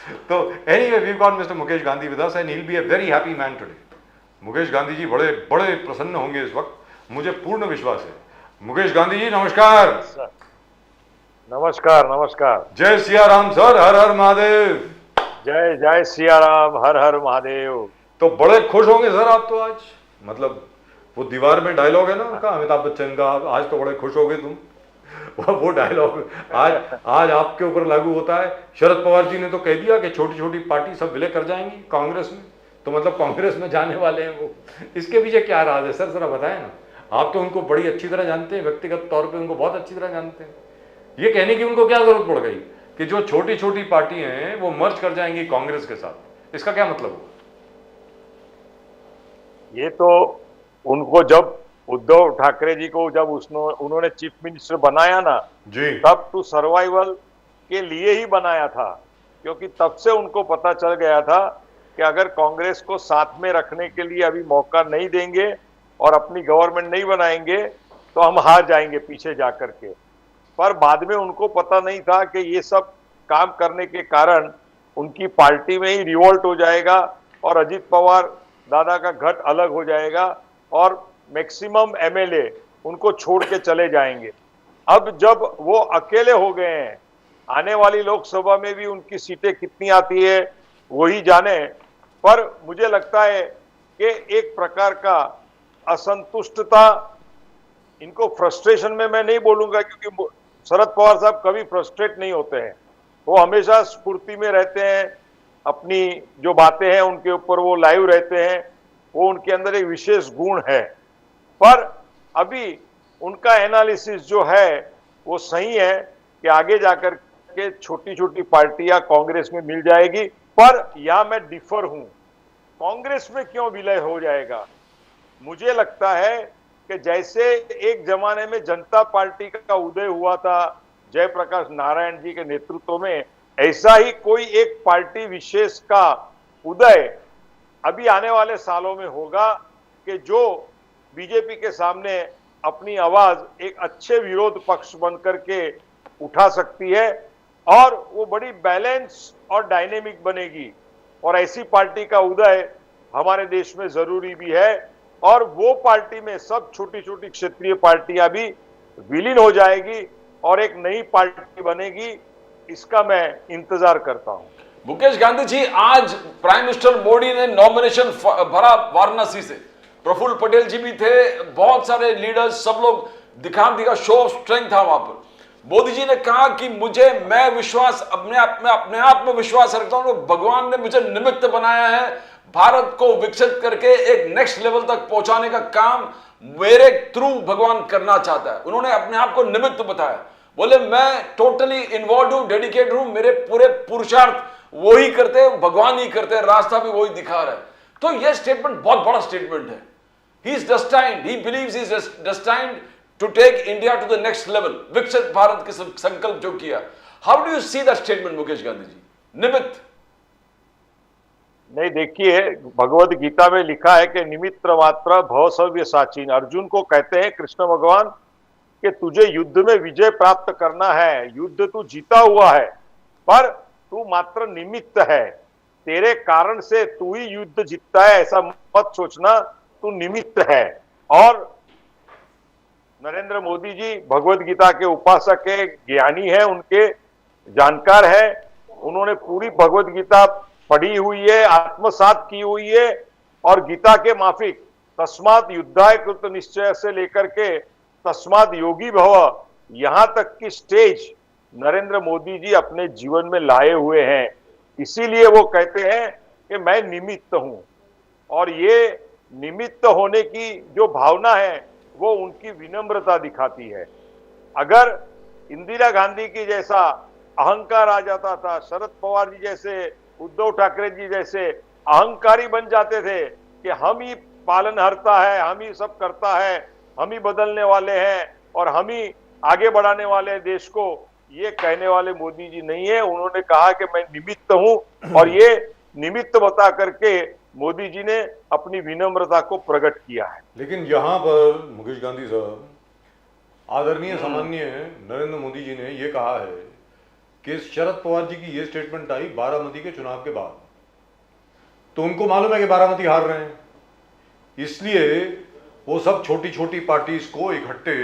तो anyway, we've got Mr. Mukesh Gandhi with us and he'll be a very happy man today. Mukesh Gandhi जी बड़े बड़े प्रसन्न होंगे इस वक्त, मुझे पूर्ण विश्वास है। मुकेश गांधी जी नमस्कार। नमस्कार नमस्कार। जय सिया राम सर, हर हर महादेव। जय जय सिया राम, हर हर महादेव। तो बड़े खुश होंगे सर आप तो आज, मतलब वो दीवार में डायलॉग है ना उनका, अमिताभ बच्चन का, आज तो बड़े खुश हो गए तुम। वो डायलॉग आज आज आपके ऊपर लागू होता है। शरद पवार जी ने तो कह दिया कि छोटी छोटी पार्टी सब विलय कर जाएंगी कांग्रेस में, तो मतलब कांग्रेस में जाने वाले हैं वो। इसके पीछे क्या राज है सर, जरा बताएं ना। आप तो उनको बड़ी अच्छी तरह जानते हैं, व्यक्तिगत तौर पे उनको बहुत अच्छी तरह जानते हैं। ये कहने की उनको क्या जरूरत पड़ गई कि जो छोटी छोटी पार्टी हैं वो मर्ज कर जाएंगी कांग्रेस के साथ, इसका क्या मतलब हुआ? ये तो उनको जब उद्धव ठाकरे जी को जब उन्होंने चीफ मिनिस्टर बनाया ना जी, तब तो सर्वाइवल के लिए ही बनाया था, क्योंकि तब से उनको पता चल गया था कि अगर कांग्रेस को साथ में रखने के लिए अभी मौका नहीं देंगे और अपनी गवर्नमेंट नहीं बनाएंगे तो हम हार जाएंगे पीछे जाकर के। पर बाद में उनको पता नहीं था कि ये सब काम करने के कारण उनकी पार्टी में ही रिवोल्ट हो जाएगा और अजीत पवार दादा का गठ अलग हो जाएगा और मैक्सिमम एमएलए उनको छोड़ के चले जाएंगे। अब जब वो अकेले हो गए हैं, आने वाली लोकसभा में भी उनकी सीटें कितनी आती है वही जाने, पर मुझे लगता है कि एक प्रकार का असंतुष्टता, इनको फ्रस्ट्रेशन में मैं नहीं बोलूंगा क्योंकि शरद पवार साहब कभी फ्रस्ट्रेट नहीं होते हैं, वो हमेशा स्फूर्ति में रहते हैं, अपनी जो बातें हैं उनके ऊपर वो लाइव रहते हैं, वो उनके अंदर एक विशेष गुण है। पर अभी उनका एनालिसिस जो है वो सही है कि आगे जाकर के छोटी छोटी पार्टियां कांग्रेस में मिल जाएगी। पर यहां मैं डिफर हूं, कांग्रेस में क्यों विलय हो जाएगा? मुझे लगता है कि जैसे एक जमाने में जनता पार्टी का उदय हुआ था जयप्रकाश नारायण जी के नेतृत्व में, ऐसा ही कोई एक पार्टी विशेष का उदय अभी आने वाले सालों में होगा कि जो बीजेपी के सामने अपनी आवाज एक अच्छे विरोध पक्ष बनकर के उठा सकती है और वो बड़ी बैलेंस और डायनेमिक बनेगी। और ऐसी पार्टी का उदय हमारे देश में जरूरी भी है और वो पार्टी में सब छोटी छोटी क्षेत्रीय पार्टियां भी विलीन हो जाएगी और एक नई पार्टी बनेगी, इसका मैं इंतजार करता हूं। मुकेश गांधी जी, आज प्राइम मिनिस्टर मोदी ने नॉमिनेशन भरा वाराणसी से, प्रफुल्ल पटेल जी भी थे, बहुत सारे लीडर्स, सब लोग दिखा शो ऑफ स्ट्रेंथ था वहां पर। मोदी जी ने कहा कि मैं विश्वास अपने आप में विश्वास रखता हूं, भगवान ने मुझे निमित्त बनाया है, भारत को विकसित करके एक नेक्स्ट लेवल तक पहुंचाने का काम मेरे थ्रू भगवान करना चाहता है। उन्होंने अपने आप को निमित्त बताया, बोले मैं टोटली इन्वॉल्व हूं, डेडिकेटेड हूं, मेरे पूरे पुरुषार्थ वही करते हैं, भगवान ही करते हैं, रास्ता भी वही दिखा रहा है। तो यह स्टेटमेंट बहुत बड़ा स्टेटमेंट है। He is destined, he believes he is destined to take India to the next level, विकसित भारत के संकल्प जो किया। How do you see that statement Mukesh Gandhi ji? निमित्त नहीं, देखिए भगवद गीता में लिखा है कि निमित्त मात्र भव सव्य साचिन। अर्जुन को कहते हैं कृष्ण भगवान कि तुझे युद्ध में विजय प्राप्त करना है, युद्ध तू जीता हुआ है पर तू मात्र निमित्त है, तेरे कारण से तू ही युद्ध जीतता है ऐसा मत सोचना, तू निमित्त है। और नरेंद्र मोदी जी भगवद गीता के उपासक है, ज्ञानी है, उनके जानकार है, उन्होंने पूरी भगवद गीता पढ़ी हुई है, आत्मसात की हुई है और गीता के माफिक तस्मात् युद्धाय कृत निश्चय से लेकर के तस्मात् योगी भव, यहां तक की स्टेज नरेंद्र मोदी जी अपने जीवन में लाए हुए हैं। इसीलिए वो कहते हैं कि मैं निमित्त हूं और ये निमित्त होने की जो भावना है वो उनकी विनम्रता दिखाती है। अगर इंदिरा गांधी की जैसा अहंकार आ जाता था, शरद पवार जी जैसे, उद्धव ठाकरे जी जैसे अहंकारी बन जाते थे कि हम ही पालनहर्ता है, हम ही सब करता है, हम ही बदलने वाले हैं और हम ही आगे बढ़ाने वाले हैं देश को, ये कहने वाले मोदी जी नहीं है। उन्होंने कहा कि मैं निमित्त हूं और ये निमित्त बता करके मोदी जी ने अपनी विनम्रता को प्रकट किया है। लेकिन यहां पर मुकेश गांधी साहब, आदरणीय सामान्य नरेंद्र मोदी जी ने यह कहा है कि शरद पवार जी की ये स्टेटमेंट आई बारामती के चुनाव के बाद, तो उनको मालूम है कि बारामती हार रहे हैं, इसलिए वो सब छोटी छोटी पार्टीज को इकट्ठे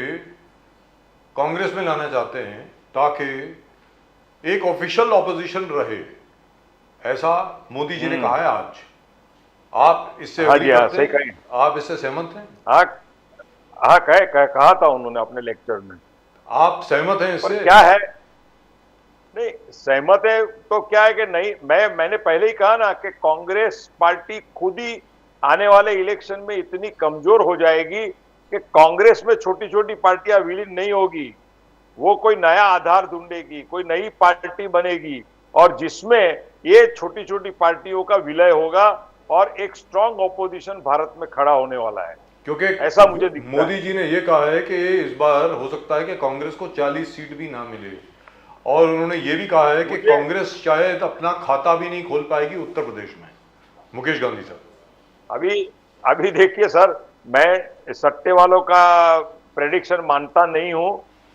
कांग्रेस में लाना चाहते हैं ताकि एक ऑफिशियल ऑपोजिशन रहे। ऐसा मोदी जी ने कहा है आज। आप इससे हाँ जी, हाँ, करते सही हैं? कही। आप इससे सहमत हैं? हाँ हाँ, कहा था उन्होंने अपने लेक्चर में। आप सहमत हैं पर इससे? क्या है, नहीं सहमत है तो क्या है कि नहीं, मैंने पहले ही कहा ना कि कांग्रेस पार्टी खुद ही आने वाले इलेक्शन में इतनी कमजोर हो जाएगी कि कांग्रेस में छोटी छोटी पार्टियां विलीन नहीं होगी, वो कोई नया आधार ढूंढेगी, कोई नई पार्टी बनेगी और जिसमें ये छोटी छोटी पार्टियों का विलय होगा और एक स्ट्रांग ऑपोजिशन भारत में खड़ा होने वाला है, क्योंकि ऐसा मुझे दिखता है। मोदी जी ने यह कहा है कि इस बार हो सकता है कि कांग्रेस को 40 सीट भी ना मिले, और उन्होंने ये भी कहा है कि कांग्रेस शायद अपना खाता भी नहीं खोल पाएगी उत्तर प्रदेश में। मुकेश गांधी साहब, अभी देखिए सर, मैं सट्टे वालों का प्रेडिक्शन मानता नहीं हूं,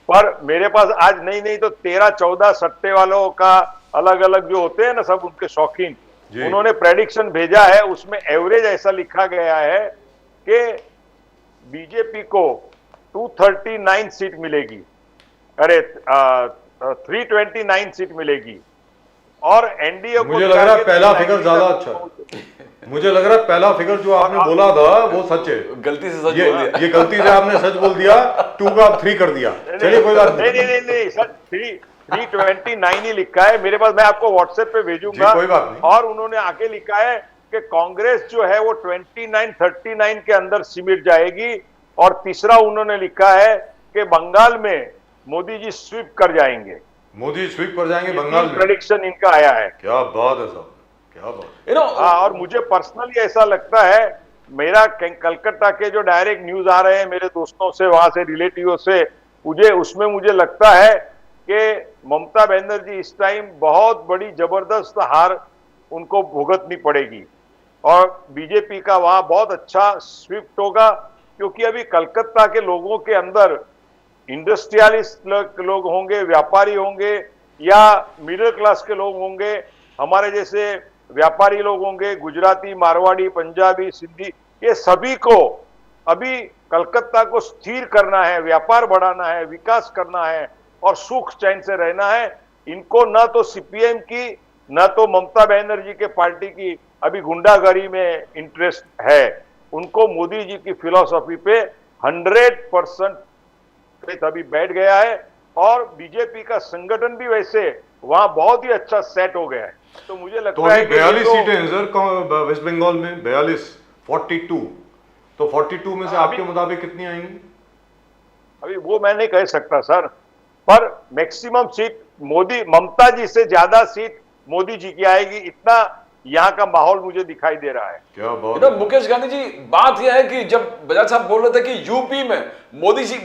पर मेरे पास आज नहीं तो 13-14 सट्टे वालों का अलग अलग जो होते हैं ना सब उनके शौकीन, उन्होंने प्रेडिक्शन भेजा है, उसमें एवरेज ऐसा लिखा गया है कि बीजेपी को 239 सीट मिलेगी, अरे 329 सीट मिलेगी, और एनडीए को मुझे लग रहा है पहला फिगर ज्यादा अच्छा, मुझे लग रहा है पहला फिगर जो आपने बोला था वो सच है। गलती से सच बोल दिया। ये गलती से आपने सच बोल दिया, 2 का 3 कर दिया। चलिए कोई बात नहीं सर, 329 ही लिखा है मेरे पास, मैं आपको व्हाट्सएप पे भेजूंगा। कोई बात नहीं। और उन्होंने आगे लिखा है कि कांग्रेस जो है वो 29-39 के अंदर सिमट जाएगी, और तीसरा उन्होंने लिखा है कि बंगाल में मोदी जी स्वीप कर जाएंगे। मोदी स्वीप कर जाएंगे बंगाल में, प्रेडिक्शन इनका आया है। क्या बात है साहब, क्या बात। और मुझे पर्सनली ऐसा लगता है, मेरा कलकत्ता के जो डायरेक्ट न्यूज आ रहे हैं मेरे दोस्तों से, वहां से रिलेटिव से, उसमें मुझे लगता है कि ममता बनर्जी इस टाइम बहुत बड़ी जबरदस्त हार उनको भुगतनी पड़ेगी, और बीजेपी का वहां बहुत अच्छा स्विफ्ट होगा, क्योंकि अभी कलकत्ता के लोगों के अंदर इंडस्ट्रियलिस्ट लोग होंगे, व्यापारी होंगे, या मिडिल क्लास के लोग होंगे, हमारे जैसे व्यापारी लोग होंगे, गुजराती, मारवाड़ी, पंजाबी, सिंधी, ये सभी को अभी कलकत्ता को स्थिर करना है, व्यापार बढ़ाना है, विकास करना है और सुख चैन से रहना है। इनको न तो सीपीएम की न तो ममता बनर्जी के पार्टी की अभी गुंडागर्दी में इंटरेस्ट है, उनको मोदी जी की फिलॉसफी पे 100% अभी बैठ गया है, और बीजेपी का संगठन भी वैसे वहां बहुत ही अच्छा सेट हो गया है। तो मुझे लगता है कि 42 सीटें हैं सर वेस्ट बंगाल में, 42 तो 42 में से आपके मुताबिक कितनी आएंगी? अभी वो मैं नहीं कह सकता सर, पर मैक्सिमम सीट ममता जी से ज्यादा सीट मोदी जी की आएगी, इतना यहाँ का माहौल मुझे दिखाई दे रहा है। क्या बात। मुकेश गांधी जी, बात यह है कि जब बजाज साहब बोल रहे थे कि यूपी में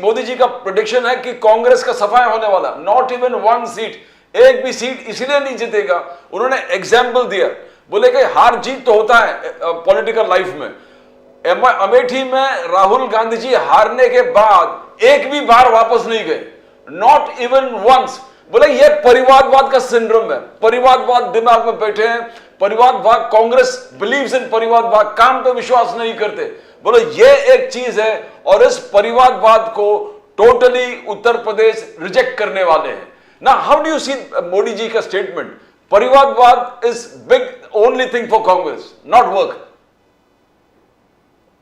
मोदी जी का प्रेडिक्शन है कि कांग्रेस का सफाया होने वाला, नॉट इवन 1 सीट, एक भी सीट इसलिए नहीं जीतेगा। उन्होंने एग्जाम्पल दिया, बोले कि हार जीत तो होता है पॉलिटिकल लाइफ में। अमेठी में राहुल गांधी जी हारने के बाद एक भी बार वापस नहीं गए, नॉट इवन वंस। बोले ये परिवारवाद का सिंड्रोम है, परिवारवाद दिमाग में बैठे हैं, परिवारवाद, कांग्रेस बिलीव्स इन परिवारवाद, काम पे विश्वास नहीं करते। बोले ये एक चीज है, और इस परिवारवाद को टोटली उत्तर प्रदेश रिजेक्ट करने वाले हैं। Now, how do you see Modi ji का statement? परिवारवाद is big only thing for Congress, not work.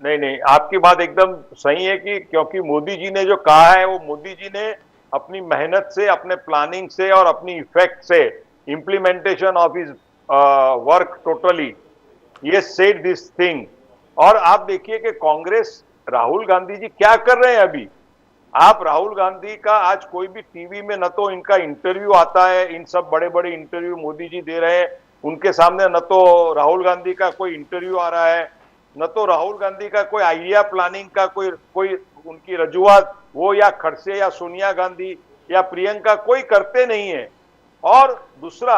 नहीं, आपकी बात एकदम सही है कि क्योंकि मोदी जी ने जो कहा है, वो मोदी जी ने अपनी मेहनत से, अपने प्लानिंग से और अपनी इफेक्ट से, implementation of his work totally, ये सेड दिस थिंग। और आप देखिए कि कांग्रेस, राहुल गांधी जी क्या कर रहे हैं अभी। आप राहुल गांधी का आज कोई भी टीवी में न तो इनका इंटरव्यू आता है, इन सब बड़े बड़े इंटरव्यू मोदी जी दे रहे हैं, उनके सामने न तो राहुल गांधी का कोई इंटरव्यू आ रहा है, न तो राहुल गांधी का कोई आइडिया प्लानिंग का कोई उनकी रजूआत, वो या खड़से या सोनिया गांधी या प्रियंका कोई करते नहीं है। और दूसरा,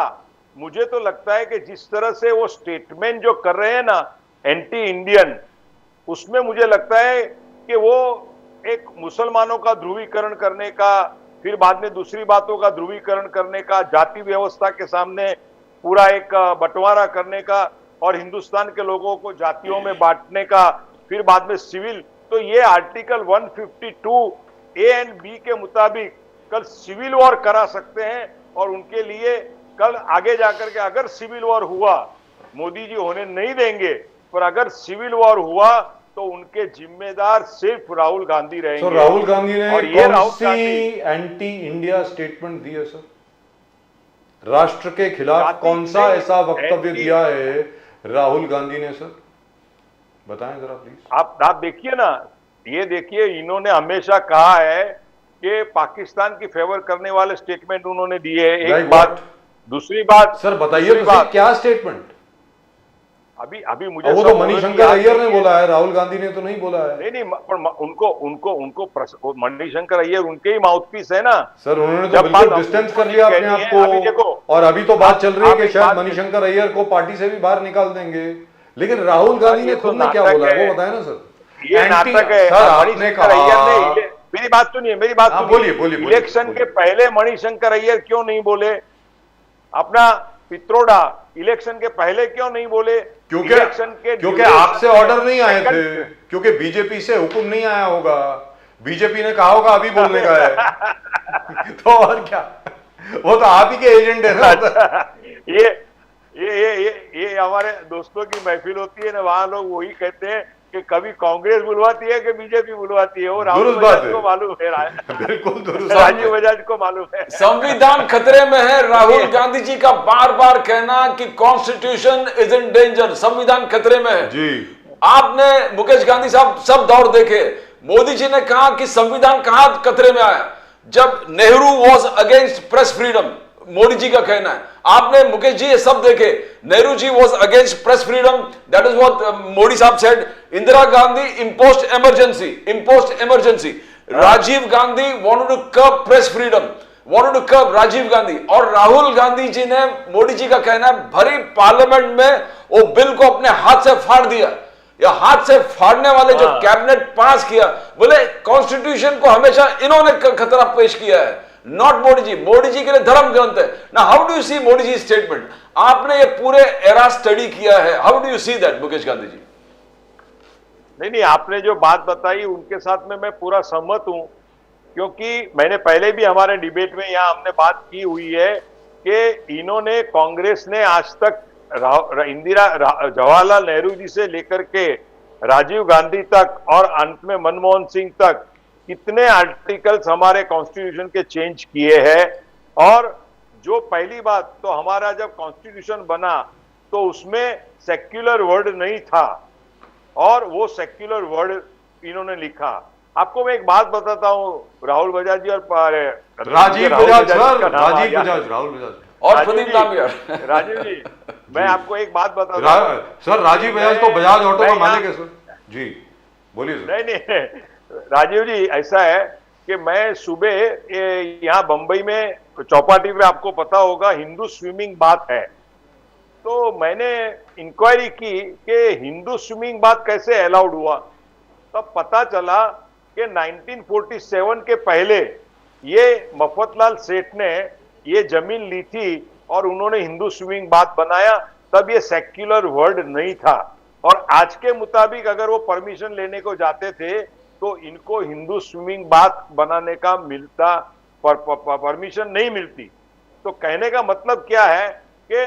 मुझे तो लगता है कि जिस तरह से वो स्टेटमेंट जो कर रहे हैं ना एंटी इंडियन, उसमें मुझे लगता है कि वो एक मुसलमानों का ध्रुवीकरण करने का फिर बाद में दूसरी बातों का ध्रुवीकरण करने का, जाति व्यवस्था के सामने पूरा एक बंटवारा करने का और हिंदुस्तान के लोगों को जातियों में बांटने का, फिर बाद में सिविल। तो ये आर्टिकल 152 ए एंड बी के मुताबिक कल सिविल वॉर करा सकते हैं और उनके लिए कल आगे जाकर के अगर सिविल वॉर हुआ, मोदी जी होने नहीं देंगे, पर अगर सिविल वॉर हुआ तो उनके जिम्मेदार सिर्फ राहुल गांधी रहेंगे। सर राहुल गांधी ने और ये कौन सी एंटी इंडिया स्टेटमेंट दी है सर? राष्ट्र के खिलाफ कौन सा ऐसा वक्तव्य दिया है राहुल गांधी ने सर? बताएं जरा प्लीज। आप देखिए ना, ये देखिए, इन्होंने हमेशा कहा है कि पाकिस्तान की फेवर करने वाले स्टेटमेंट उन्होंने दिए हैं, एक बात। दूसरी बात सर बताइए तो सही, क्या स्टेटमेंट? अभी मुझे वो तो मणिशंकर अय्यर ने बोला है, राहुल गांधी ने तो नहीं बोला है। नहीं, पर उनको मणिशंकर अय्यर उनके ही माउथपीस है ना सर। उन्होंने तो बिल्कुल डिस्टेंस कर लिया अपने आप को, और अभी तो बात चल रही है कि शायद मणिशंकर अय्यर को पार्टी से भी बाहर निकाल देंगे। लेकिन राहुल गांधी ने खुद ने क्या बोला है वो बताए ना सर। ये नाटक है सर, आपने कहा, मेरी बात सुनिए, मेरी बात सुनिए। बोलिए। इलेक्शन के पहले मणिशंकर अय्यर क्यों नहीं बोले? अपना पित्रोडा इलेक्शन के पहले क्यों नहीं बोले? क्योंकि आपसे ऑर्डर नहीं आए थे, क्योंकि बीजेपी से हुक्म नहीं आया होगा। बीजेपी ने कहा होगा अभी बोलने का है तो और क्या, वो तो आप ही के एजेंट है ना। ये हमारे दोस्तों की महफिल होती है ना, वहां लोग वही कहते हैं कि कभी कांग्रेस बुलवाती है कि बीजेपी बुलवाती है, वो राहुल बजाज को मालूम है। बिल्कुल राजीव बजाज को मालूम है। संविधान खतरे में है, राहुल गांधी जी का बार बार कहना कि कॉन्स्टिट्यूशन इज इन डेंजर, संविधान खतरे में है जी। आपने मुकेश गांधी साहब सब दौर देखे, मोदी जी ने कहा कि संविधान कहां खतरे में आया जब Nehru was against press freedom, Modi ji का कहना है। आपने मुकेश जी ये सब देखे, Nehru ji was against press freedom, that is what Modi साहब said. Indira Gandhi imposed emergency, Rajiv Gandhi wanted to curb press freedom, wanted to curb Rajiv Gandhi, और राहुल गांधी जी ने, मोदी जी का कहना है, भरी पार्लियामेंट में वो बिल को अपने हाथ से फाड़ दिया, या हाथ से फाड़ने वाले जो कैबिनेट पास किया, बोले कॉन्स्टिट्यूशन को हमेशा इन्होंने खतरा पेश किया है, नॉट मोदी जी। मोदी जी के लिए धर्म ग्रंथ है ना। How do you see Modi ji statement? आपने ये पूरे एरा स्टडी किया है, how do you see that Mukesh Gandhi ji? नहीं, आपने जो बात बताई उनके साथ में मैं पूरा सहमत हूं, क्योंकि मैंने पहले भी हमारे डिबेट में यहां हमने बात की हुई है कि इन्होंने, कांग्रेस ने आज तक जवाहरलाल नेहरू जी से लेकर के राजीव गांधी तक और अंत में मनमोहन सिंह तक कितने आर्टिकल्स हमारे कॉन्स्टिट्यूशन के चेंज किए हैं। और जो पहली बात तो, हमारा जब कॉन्स्टिट्यूशन बना तो उसमें सेक्युलर वर्ड नहीं था, और वो सेक्युलर वर्ड इन्होंने लिखा। आपको मैं एक बात बताता हूं, राहुल बजाज जी और राजीव बजाज और प्रदीप लामिया। राजीव जी, मैं आपको एक बात बताता हूं सर, राजीव बजाज तो बजाज ऑटो का मालिक है सर जी, बोलिए सर। नहीं, राजीव जी, ऐसा है कि मैं सुबह यहाँ बंबई में चौपाटी पे, आपको पता होगा, हिंदू स्विमिंग बात है, तो मैंने इंक्वायरी की कि हिंदू स्विमिंग बात कैसे अलाउड हुआ। तब पता चला कि 1947 के पहले ये मफतलाल सेठ ने ये जमीन ली थी और उन्होंने हिंदू स्विमिंग बात बनाया, तब ये सेक्युलर वर्ड नहीं था। और आज के मुताबिक अगर वो परमिशन लेने को जाते थे तो इनको हिंदू स्विमिंग बात बनाने का मिलता, परमिशन नहीं मिलती। तो कहने का मतलब क्या है कि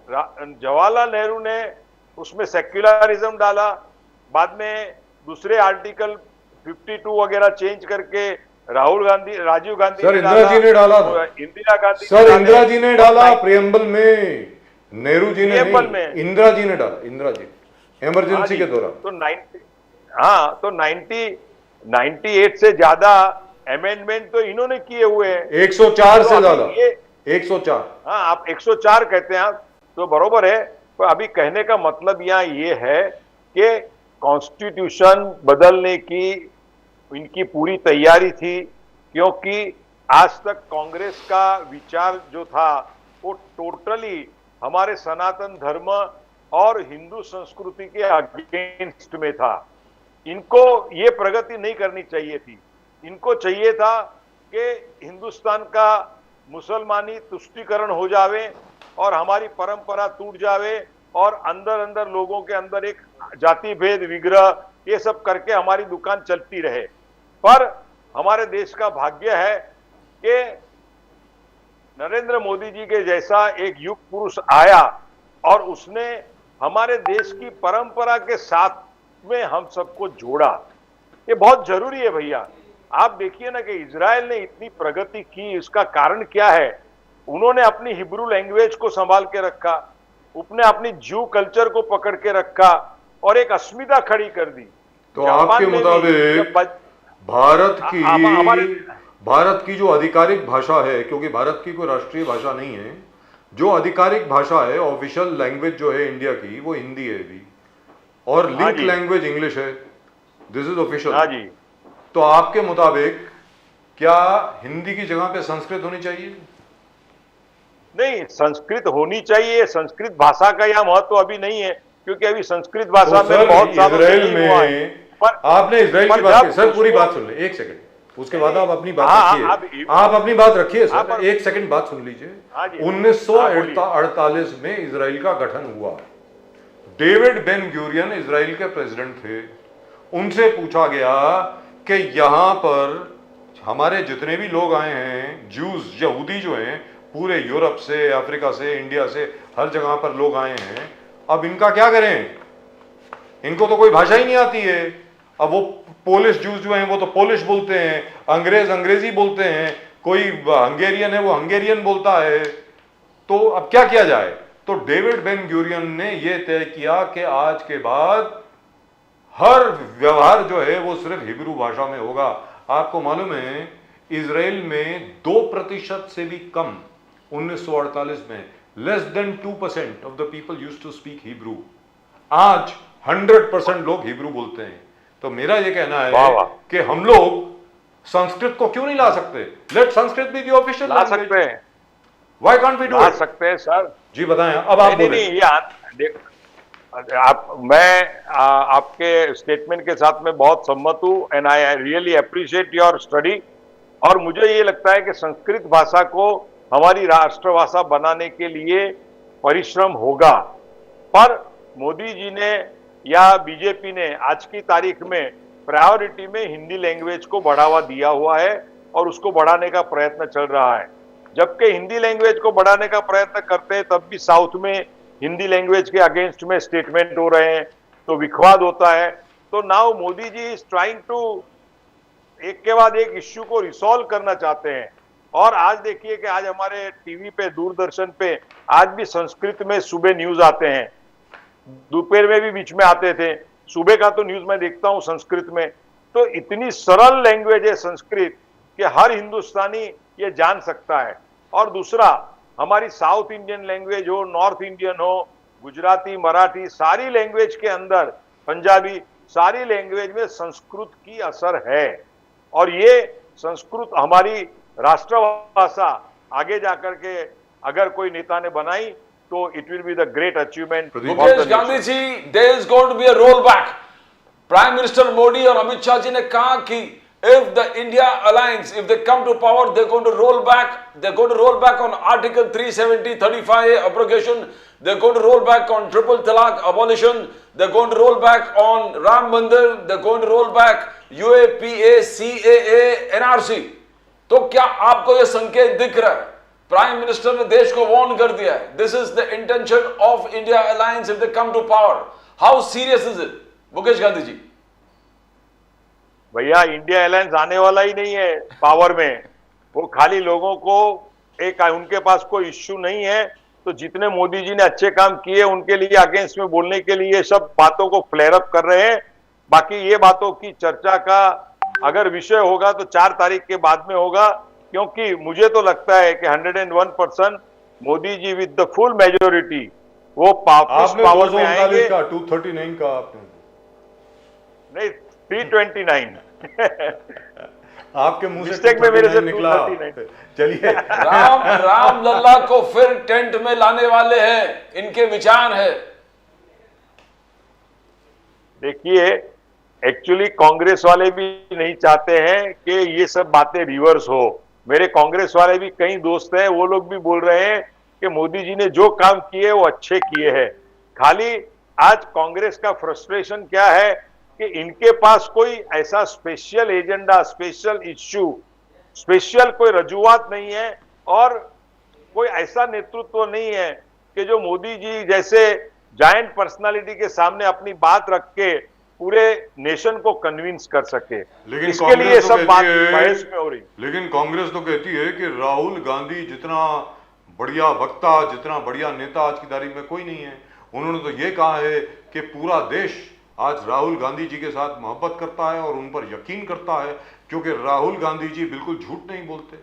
जवाहरलाल नेहरू ने उसमें सेक्युलरिज्म डाला, बाद में दूसरे आर्टिकल 52 वगैरह चेंज करके राजीव गांधी सर, इंदिरा जी ने डाला था। इंदिरा गांधी सर, इंदिरा जी ने डाला प्रियम्बल में, नेहरू जी ने नहीं, इंदिरा जी ने डाला, इंदिरा जी इमरजेंसी के दौरान। तो 98 से ज्यादा अमेंडमेंट तो इन्होंने किए हुए हैं, 104 से ज्यादा, 104। हाँ, आप 104 कहते हैं आप, तो बरोबर है। पर अभी कहने का मतलब यहाँ ये है कि कॉन्स्टिट्यूशन बदलने की इनकी पूरी तैयारी थी, क्योंकि आज तक कांग्रेस का विचार जो था वो टोटली हमारे सनातन धर्म और हिंदू संस्कृति के अगेंस्ट में था। इनको ये प्रगति नहीं करनी चाहिए थी। इनको चाहिए था कि हिंदुस्तान का मुसलमानी तुष्टीकरण हो जावे और हमारी परंपरा टूट जावे और अंदर अंदर लोगों के अंदर एक जाति भेद विग्रह ये सब करके हमारी दुकान चलती रहे। पर हमारे देश का भाग्य है कि नरेंद्र मोदी जी के जैसा एक युग पुरुष आया और उसने हमारे देश की परंपरा के साथ में हम सबको जोड़ा। ये बहुत जरूरी है भैया। आप देखिए ना कि इजराइल ने इतनी प्रगति की, इसका कारण क्या है? उन्होंने अपनी हिब्रू लैंग्वेज को संभाल के रखा, उसने अपनी ज्यू कल्चर को पकड़ के रखा और एक अस्मिता खड़ी कर दी। तो आपके मुताबिक भारत की जो आधिकारिक भाषा है, क्योंकि भारत की कोई राष्ट्रीय भाषा नहीं है, जो आधिकारिक भाषा है, ऑफिशियल लैंग्वेज जो है इंडिया की, वो हिंदी है अभी, और लिंक लैंग्वेज इंग्लिश है। This is official. हाँ जी। तो आपके मुताबिक क्या हिंदी की जगह पे संस्कृत होनी चाहिए? नहीं, संस्कृत होनी चाहिए। संस्कृत भाषा का यह महत्व अभी नहीं है, क्योंकि अभी संस्कृत भाषा में बहुत सालों से इजराइल में आपने इजराइल की बात की सर, पूरी बात सुन ले, एक सेकंड, उसके बाद आप अपनी बात रखिए। आप अपनी बात रखिए सर, एक सेकंड बात सुन लीजिए। 1948 में इजराइल का गठन हुआ। डेविड बेन गुरियन इजराइल के प्रेसिडेंट थे। उनसे पूछा गया कि यहां पर हमारे जितने भी लोग आए हैं, जूस यहूदी जो हैं, पूरे यूरोप से, अफ्रीका से, इंडिया से, हर जगह पर लोग आए हैं, अब इनका क्या करें? इनको तो कोई भाषा ही नहीं आती है। अब वो पोलिश जूस जो हैं वो तो पोलिश बोलते हैं, अंग्रेज अंग्रेजी बोलते हैं, कोई हंगेरियन है वो हंगेरियन बोलता है, तो अब क्या किया जाए? तो डेविड बेन गुरियन ने यह तय किया कि आज के बाद हर व्यवहार जो है वो सिर्फ हिब्रू भाषा में होगा। आपको मालूम है इजराइल में 2% से भी कम 1948 में less than 2% of the people used to speak Hebrew. आज 100% लोग हिब्रू बोलते हैं। तो मेरा ये कहना है कि हम लोग संस्कृत को क्यों नहीं ला सकते? लेट संस्कृत भी दी ऑफिशियल ला सकते हैं। व्हाई कांट वी डू ला इट? सकते हैं सर। जी बताएं, अब आप बोलें। नहीं, मैं आपके स्टेटमेंट के साथ में बहुत सम्मत हूं and I really appreciate your study. और मुझे ये लगता है कि संस्कृत भाषा को हमारी राष्ट्रभाषा बनाने के लिए परिश्रम होगा। पर मोदी जी ने या बीजेपी ने आज की तारीख में प्रायोरिटी में हिंदी लैंग्वेज को बढ़ावा दिया हुआ है और उसको बढ़ाने का प्रयत्न चल रहा है। जबकि हिंदी लैंग्वेज को बढ़ाने का प्रयत्न करते हैं तब भी साउथ में हिंदी लैंग्वेज के अगेंस्ट में स्टेटमेंट हो रहे हैं, तो विवाद होता है। तो now Modi ji is trying to एक के बाद एक इश्यू को रिसॉल्व करना चाहते हैं। और आज देखिए कि आज हमारे टीवी पे, दूरदर्शन पे आज भी संस्कृत में सुबह न्यूज आते हैं, दोपहर में भी बीच में आते थे, सुबह का तो न्यूज मैं देखता हूं संस्कृत में। तो इतनी सरल लैंग्वेज है संस्कृत कि हर हिंदुस्तानी ये जान सकता है। और दूसरा, हमारी साउथ इंडियन लैंग्वेज हो, नॉर्थ इंडियन हो, गुजराती, मराठी, सारी लैंग्वेज के अंदर, पंजाबी, सारी लैंग्वेज में संस्कृत की असर है। और ये संस्कृत हमारी राष्ट्रभाषा आगे जाकर के अगर कोई नेता ने बनाई तो it will be the great achievement. Mukesh Gandhi ji, there is going to be a roll back. Prime minister Modi और अमित शाह जी ने कहा कि if the India alliance, if they come to power, they're going to roll back. They're going to roll back on Article 370, 35A abrogation. They're going to roll back on triple talaq abolition. They're going to roll back on Ram Mandir. They're going to roll back UAPA, CAA, NRC. तो क्या आपको यह संकेत दिख रहा है? Prime minister ने देश को वार्न कर दिया है, this is the intention of India alliance if they come to power. How serious is it Mukesh Gandhi ji? भैया, इंडिया अलायंस आने वाला ही नहीं है पावर में। वो खाली लोगों को एक, उनके पास कोई इश्यू नहीं है, तो जितने मोदी जी ने अच्छे काम किए उनके लिए अगेंस्ट में बोलने के लिए सब बातों को फ्लेयर अप कर रहे हैं। बाकी ये बातों की चर्चा का अगर विषय होगा तो 4 तारीख के बाद में होगा, क्योंकि मुझे तो लगता है कि 101% Modi ji with the full majority वो पावर में आएंगे। 239 का आपने नहीं, 329 आपके मुंह से मिस्टेक में मेरे से निकला। चलिए, राम लल्ला को फिर टेंट में लाने वाले हैं, इनके विचार है। देखिए, एक्चुअली कांग्रेस वाले भी नहीं चाहते हैं कि ये सब बातें रिवर्स हो। मेरे कांग्रेस वाले भी कई दोस्त हैं, वो लोग भी बोल रहे हैं कि मोदी जी ने जो काम किए वो अच्छे किए हैं। खाली आज कांग्रेस का फ्रस्ट्रेशन क्या है कि इनके पास कोई ऐसा special agenda, special issue, special कोई रजूआत नहीं है और कोई ऐसा नेतृत्व नहीं है कि जो मोदी जी जैसे जायंट पर्सनालिटी के सामने अपनी बात रख के पूरे नेशन को कन्विंस कर सके। लेकिन इसके लिए कांग्रेस तो सब बात कहती है- बहस में हो रही। लेकिन कांग्रेस तो कहती है कि राहुल गांधी जितना बढ़िया वक्ता, जितना बढ़िया नेता आज की तारीख में कोई नहीं है। उन्होंने तो ये कहा है कि पूरा देश आज राहुल गांधी जी के साथ मोहब्बत करता है और उन पर यकीन करता है, क्योंकि राहुल गांधी जी बिल्कुल झूठ नहीं बोलते।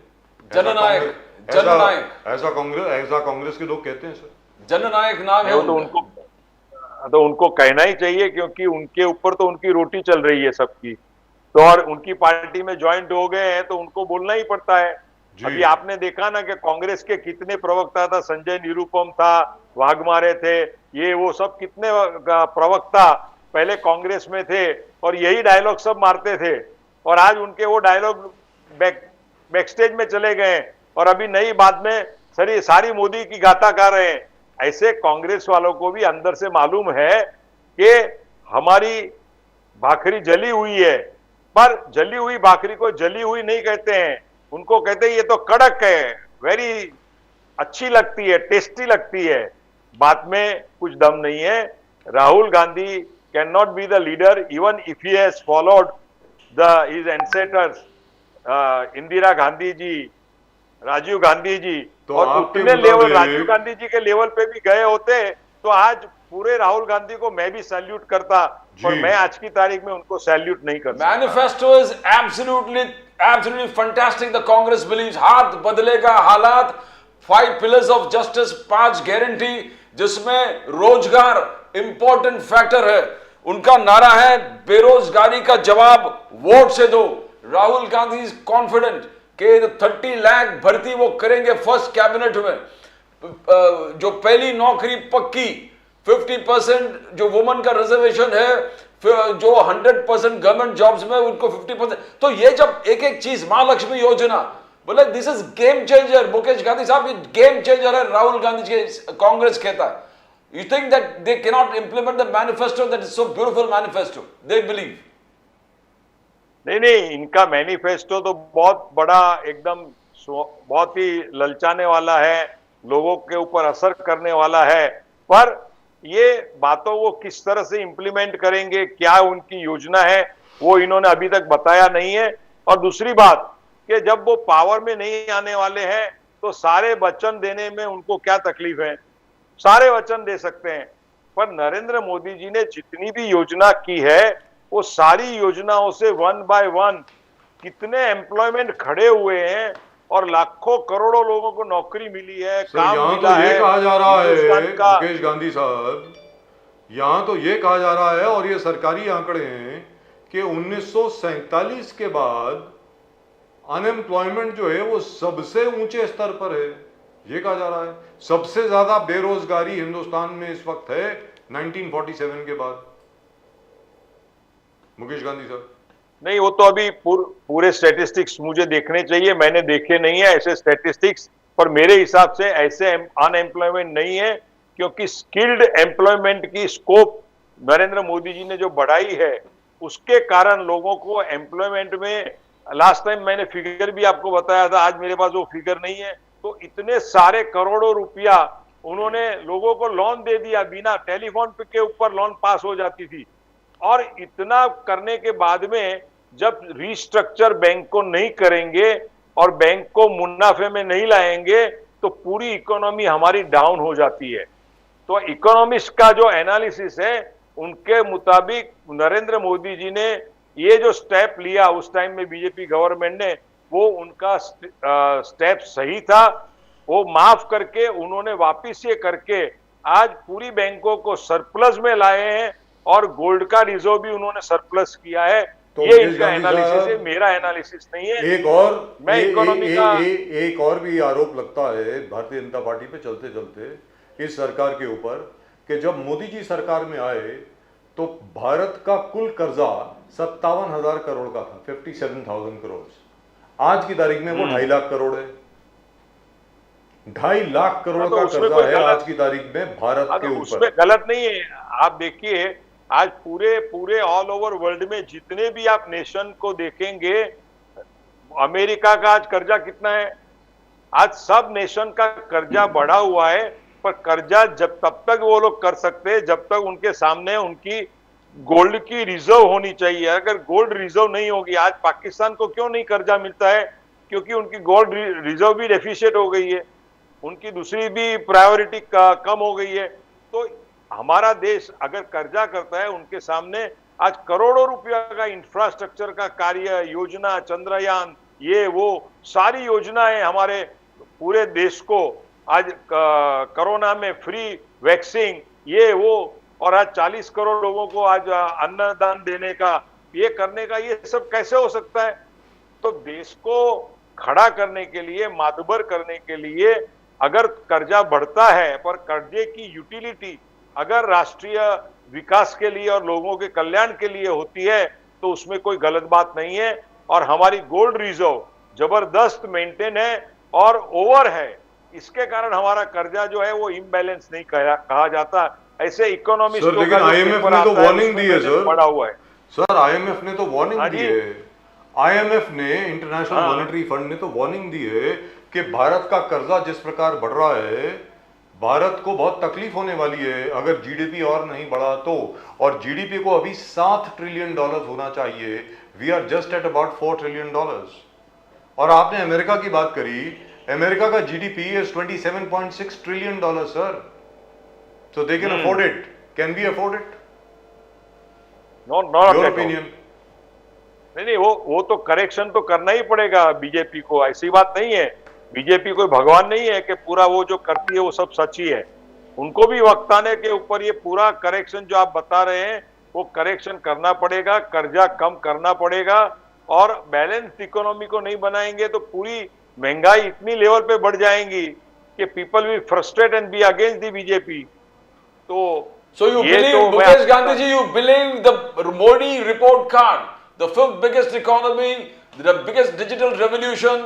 जननायक, जननायक। ऐसा कांग्रेस के लोग कहते हैं सर। जननायक नाम है वो तो उनको कहना ही चाहिए, क्योंकि उनके ऊपर तो उनकी रोटी चल रही है सबकी। तो और उनकी पार्टी में ज्वाइंट हो गए हैं तो उनको बोलना ही पड़ता है। अभी आपने देखा ना कि कांग्रेस के कितने प्रवक्ता था, संजय निरुपम था, वाघमारे थे, ये वो सब कितने प्रवक्ता पहले कांग्रेस में थे और यही डायलॉग सब मारते थे। और आज उनके वो डायलॉग बैकस्टेज में चले गए और अभी नई बात में सारी मोदी की गाथा गा रहे हैं। ऐसे कांग्रेस वालों को भी अंदर से मालूम है कि हमारी भाखरी जली हुई है, पर जली हुई भाखरी को जली हुई नहीं कहते हैं, उनको कहते हैं ये तो कड़क है, वेरी अच्छी लगती है, टेस्टी लगती है। बात में कुछ दम नहीं है। Rahul Gandhi can not be the leader even if he has followed his ancestors, Indira Gandhi ji, Rajiv Gandhi ji, तो और आपके उतने लेवल मुताबिक- राजीव गांधी जी के लेवल पे भी गए होते तो आज पूरे राहुल गांधी को मैं भी सैल्यूट करता, और मैं आज की तारीख में उनको सैल्यूट नहीं कर सकता। Manifesto is absolutely fantastic. The Congress believes हाथ बदलेगा हालात, 5 पिलर्स ऑफ जस्टिस, 5 गारंटी, जिसमें रोजगार इंपॉर्टेंट फैक्टर है। उनका नारा है बेरोजगारी का जवाब वोट से दो। राहुल गांधी इज कॉन्फिडेंट कि 30 लाख भर्ती वो करेंगे फर्स्ट कैबिनेट में। जो पहली नौकरी पक्की, 50% जो वुमन का रिजर्वेशन है, जो 100% गवर्नमेंट जॉब्स में उनको 50%। तो ये जब एक एक चीज, महालक्ष्मी योजना, बोले this is game changer. Mukesh Gandhi साहब ये गेम चेंजर है, राहुल गांधी के कांग्रेस कहता है। You think that they can not implement the manifesto that is so beautiful manifesto they believe? नहीं, इनका मैनिफेस्टो तो बहुत बड़ा, एकदम बहुत ही ललचाने वाला है, लोगों के ऊपर असर करने वाला है, पर ये बातों वो किस तरह से इंप्लीमेंट करेंगे, क्या उनकी योजना है, वो इन्होंने अभी तक बताया नहीं है। और दूसरी बात कि जब वो पावर में नहीं आने वाले हैं तो सारे वचन देने में उनको क्या तकलीफ है? सारे वचन दे सकते हैं, पर नरेंद्र मोदी जी ने जितनी भी योजना की है वो सारी योजनाओं से 1 by 1 कितने एम्प्लॉयमेंट खड़े हुए हैं और लाखों करोड़ों लोगों को नौकरी मिली है, काम यहाँ मिला तो ये है। कहा जा रहा है हिंदुस्तान का मुकेश गांधी साहब, यहाँ तो ये कहा जा रहा है और ये सरकारी आंकड़े हैं कि 1947 के बाद अनएम्प्लॉयमेंट जो है वो सबसे ऊंचे स्तर पर है। ये कहा जा रहा है सबसे ज्यादा बेरोजगारी हिंदुस्तान में इस वक्त है 1947 के बाद। मुकेश गांधी साहब, नहीं, वो तो अभी पूरे स्टैटिस्टिक्स मुझे देखने चाहिए, मैंने देखे नहीं है ऐसे स्टैटिस्टिक्स, पर मेरे हिसाब से ऐसे अनएम्प्लॉयमेंट नहीं है, क्योंकि स्किल्ड एम्प्लॉयमेंट की स्कोप नरेंद्र मोदी जी ने जो बढ़ाई है उसके कारण लोगों को एम्प्लॉयमेंट में, लास्ट टाइम मैंने फिगर भी आपको बताया था, आज मेरे पास वो फिगर नहीं है, तो इतने सारे करोड़ों रुपया उन्होंने लोगों को लोन दे दिया, बिना टेलीफोन के ऊपर लोन पास हो जाती थी। और इतना करने के बाद में जब रिस्ट्रक्चर बैंक को नहीं करेंगे और बैंक को मुनाफे में नहीं लाएंगे तो पूरी इकोनॉमी हमारी डाउन हो जाती है। तो इकोनॉमिस्ट का जो एनालिसिस है उनके मुताबिक नरेंद्र मोदी जी ने ये जो स्टेप लिया उस टाइम में बीजेपी गवर्नमेंट ने, वो उनका स्टेप सही था। वो माफ करके उन्होंने वापिस ये करके आज पूरी बैंकों को सरप्लस में लाए हैं और गोल्ड का रिजर्व भी उन्होंने सरप्लस किया है। तो ये इनका एनालिसिस है, मेरा एनालिसिस नहीं है। एक और मैं इकोनॉमी का एक और भी आरोप लगता है भारतीय जनता पार्टी पे चलते चलते इस सरकार के ऊपर कि जब मोदी जी सरकार में आए तो भारत का कुल कर्जा 57,000 करोड़ का था, 57,000 करोड़। आज की तारीख में वो 2.5 लाख करोड़ है। 2.5 लाख करोड़ हाँ, तो का उसमें कर्जा कोई है गलत- आज की तारीख में भारत हाँ, के तो ऊपर। उसमें गलत नहीं है। आप देखिए, आज पूरे पूरे ऑल ओवर वर्ल्ड में जितने भी आप नेशन को देखेंगे, अमेरिका का आज कर्जा कितना है? आज सब नेशन का कर्जा बढ़ा हुआ है, पर कर्जा जब तब तक वो लोग कर सकते हैं जब तक उनके सामने उनकी गोल्ड की रिजर्व होनी चाहिए। अगर गोल्ड रिजर्व नहीं होगी, आज पाकिस्तान को क्यों नहीं कर्जा मिलता है? क्योंकि उनकी गोल्ड रिजर्व भी डेफिशिएट हो गई है, उनकी दूसरी भी प्रायोरिटी कम हो गई है। तो हमारा देश अगर कर्जा करता है, उनके सामने आज करोड़ों रुपया का इंफ्रास्ट्रक्चर का कार्य, योजना, चंद्रयान, ये वो सारी योजनाएं हमारे पूरे देश को आज कोरोना में फ्री वैक्सीन, ये वो, और आज 40 करोड़ लोगों को आज अन्नदान देने का, ये करने का, ये सब कैसे हो सकता है? तो देश को खड़ा करने के लिए, मातबर करने के लिए अगर कर्जा बढ़ता है, पर कर्जे की यूटिलिटी अगर राष्ट्रीय विकास के लिए और लोगों के कल्याण के लिए होती है, तो उसमें कोई गलत बात नहीं है। और हमारी गोल्ड रिजर्व जबरदस्त मेंटेन है और ओवर है, इसके कारण हमारा कर्जा जो है वो इम्बैलेंस नहीं कहा जाता। ऐसे इकोनॉमिस्ट सर, लेकिन IMF ने तो वार्निंग दी है सर। पड़ा हुआ है सर, IMF ने तो वार्निंग हाँ दी जी। है। IMF ने, इंटरनेशनल हाँ। मॉनेटरी फंड ने तो वार्निंग दी है कि भारत का कर्जा जिस प्रकार बढ़ रहा है, भारत को बहुत तकलीफ होने वाली है अगर जीडीपी और नहीं बढ़ा तो। और जीडीपी को अभी $7 ट्रिलियन होना चाहिए। We are just at about $4 trillion. और आपने अमेरिका की बात करी, अमेरिका का GDP is $27.6 trillion sir. So they can afford it. Can we afford it? Not Your opinion? नहीं, वो तो करेक्शन तो करना ही पड़ेगा बीजेपी को, ऐसी बात नहीं है। बीजेपी कोई भगवान नहीं है कि पूरा वो जो करती है वो सब सच ही है। उनको भी वक्त आने के ऊपर ये पूरा करेक्शन जो आप बता रहे हैं वो करेक्शन करना पड़ेगा, कर्जा कम करना पड़ेगा। और बैलेंस्ड इकोनॉमी को नहीं बनाएंगे तो पूरी महंगाई इतनी लेवल पे बढ़ जाएंगी कि people will frustrate and be against the BJP. तो So you ये believe, तो मैं Mukesh Gandhi ji, you believe the Modi report card, the fifth biggest economy, the biggest digital revolution,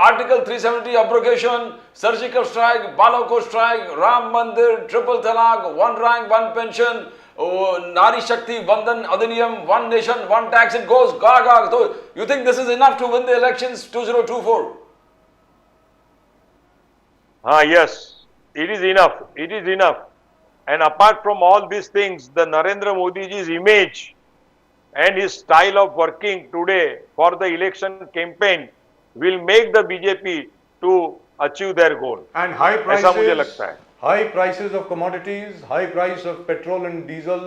Article 370 abrogation, surgical strike, Balako strike, Ram Mandir, triple talaq, one rank, one pension, Nari Shakti, Vandan Adhiniyam, one nation, one tax, it goes gaga. So you think this is enough to win the elections 2024? yes, it is enough. It is enough. And apart from all these things, the Narendra Modi ji's image and his style of working today for the election campaign will make the BJP to achieve their goal. And high ऐसा मुझे लगता prices, है। high prices of commodities, high price of petrol and diesel,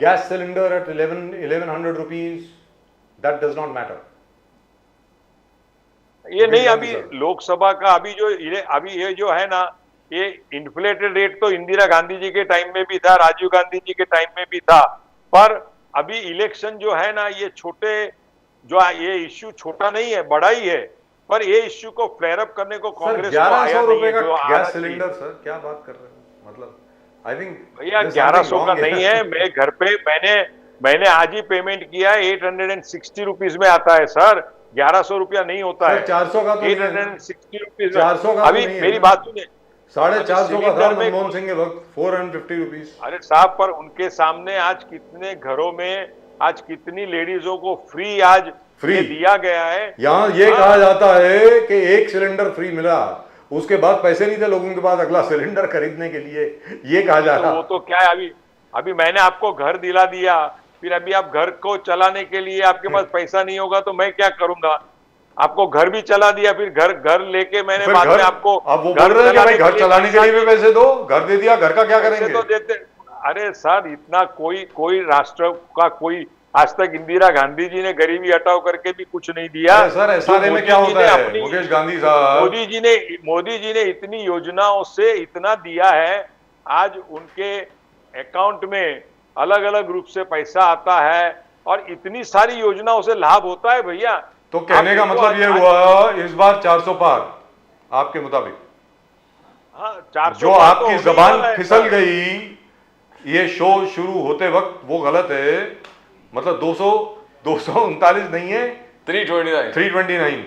gas cylinder at 1,100 rupees, that does not matter. ये नहीं, बिल्कुल अभी sir. Lok Sabha का अभी ये जो है ना, ये इन्फ्लेटेड रेट तो इंदिरा गांधी जी के टाइम में भी था, राजीव गांधी जी के टाइम में भी था। पर अभी इलेक्शन जो है ना, ये ये इश्यू छोटा नहीं है, बड़ा ही है। पर ये इश्यू को फ्लेयर अप करने को सर, कांग्रेस को 1100 आया नहीं रुपए है, का जो आना गैस चाहिए। सिलेंडर, सर क्या बात कर रहे हैं? मतलब आई थिंक भैया 1100 का नहीं है। मैं घर पे मैंने आज ही पेमेंट किया है, 860 रुपीज में आता है सर। 1100 रुपया नहीं होता है। 400 का तो नहीं है। 860 रुपीज। 400 का तो अभी नहीं है मेरी ना। बात सुनिए। 450 का था सिलेंडर में- मनमोहन सिंह के वक्त, 450 रुपीज। अरे साहब, पर उनके सामने आज कितने घरों में आज कितनी लेडीजों को फ्री आज फ्री ये दिया गया है। यहाँ ये कहा जाता है कि एक सिलेंडर फ्री मिला, उसके बाद पैसे नहीं थे लोगों के पास अगला सिलेंडर खरीदने के लिए, ये कहा जा तो रहा। वो तो क्या है, अभी मैंने आपको घर दिला दिया, फिर अभी आप घर को चलाने के लिए आपके पास पैसा नहीं होगा तो मैं क्या करूंगा? आपको घर भी चला दिया, फिर घर लेके मैंने फिर बाद घर, में आपको अब वो बोल रहे हैं कि भाई घर चलाने के लिए भी पैसे दो, घर दे दिया, घर का क्या पैसे करेंगे? तो देते। अरे सर, इतना कोई राष्ट्र का कोई आज तक इंदिरा गांधी जी ने गरीबी हटाओ करके भी कुछ नहीं दिया। अरे सर, एसआरए में क्या होता है मुकेश गांधी साहब? मोदी जी ने इतनी योजनाओं से इतना दिया है, आज उनके अकाउंट में अलग अलग रूप से पैसा आता है और इतनी सारी योजनाओं से लाभ होता है भैया। तो कहने का मतलब ये हुआ इस बार 400 पार आपके मुताबिक? हाँ, 400 जो पार तो आपकी होने जबान वाला है फिसल सर। गई ये शो शुरू होते वक्त वो गलत है, मतलब 239 नहीं है, 329। 329।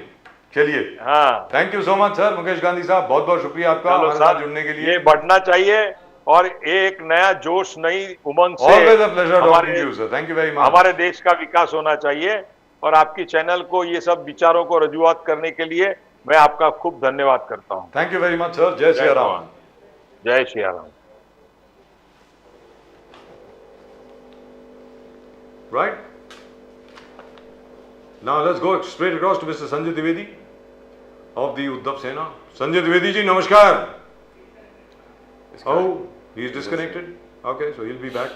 चलिए, हाँ thank you so much sir. Mukesh Gandhi साहब, बहुत बहुत शुक्रिया आपका चलो हमारे साथ सर, जुड़ने के लिए। ये बढ़ना चाहिए और एक नया जोश, नई उमंग से ऑलवेज अ प्लेजर टॉकिंग हमारे to you sir, thank you very much. हमारे देश का विकास होना चाहिए और आपकी चैनल को ये सब विचारों को रजूआत करने के लिए मैं आपका खूब धन्यवाद करता हूँ। Thank you very much sir. जय श्री राम। जय Shri Ram. Right? Now let's go straight across to Mr. Sanjay Dwivedi of the Uddhav Sena. Sanjay Dwivedi ji, namaskar. Oh, he's disconnected. Okay, so he'll be back.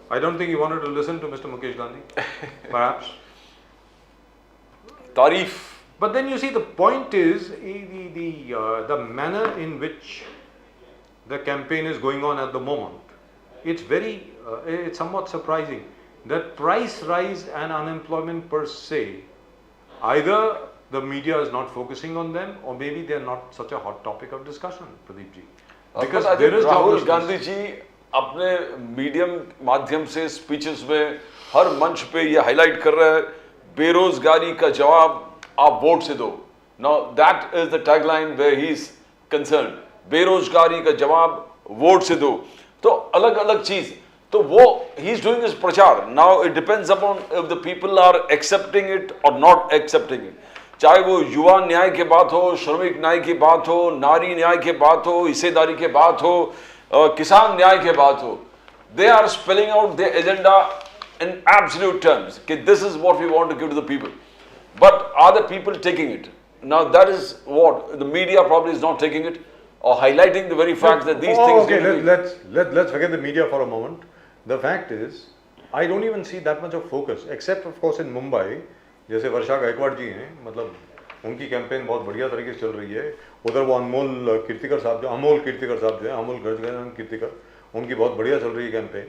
I don't think he wanted to listen to Mr. Mukesh Gandhi, perhaps. तारीफ। But then you see, the point is the manner in which the campaign is going on at the moment. It's somewhat surprising that price rise and unemployment per se, either the media is not focusing on them or maybe they are not such a hot topic of discussion, Pradeep ji. Because Rahul Gandhi ji अपने medium माध्यम से speeches में हर मंच पे ये highlight कर रहे हैं, बेरोजगारी का जवाब आप वोट से दो। Now that is the tagline where he is concern, बेरोजगारी का जवाब वोट से दो। तो अलग अलग चीज, तो वो ही इज डूइंग हिज प्रचार। Now it depends upon if the people are accepting it और नॉट एक्सेप्टिंग इट। चाहे वो युवा न्याय की बात हो, श्रमिक न्याय की बात हो, नारी न्याय की बात हो, हिस्सेदारी की बात हो, किसान न्याय की बात हो, they are spelling out their agenda in absolute terms कि this is what we want to give to the people, but are the people taking it? Now that is what the media probably is not taking it or highlighting the very fact that these things okay, need to be- let's forget the media for a moment. The fact is, I don't even see that much of focus, except of course in Mumbai, जैसे वर्षा गायकवाड़ जी हैं, मतलब उनकी campaign बहुत बढ़िया तरीके से चल रही है। उधर वो अमोल कीर्तिकर साहब जो हैं, अमोल कीर्तिकर, उनकी बहुत बढ़िया चल रही है कैंपेन।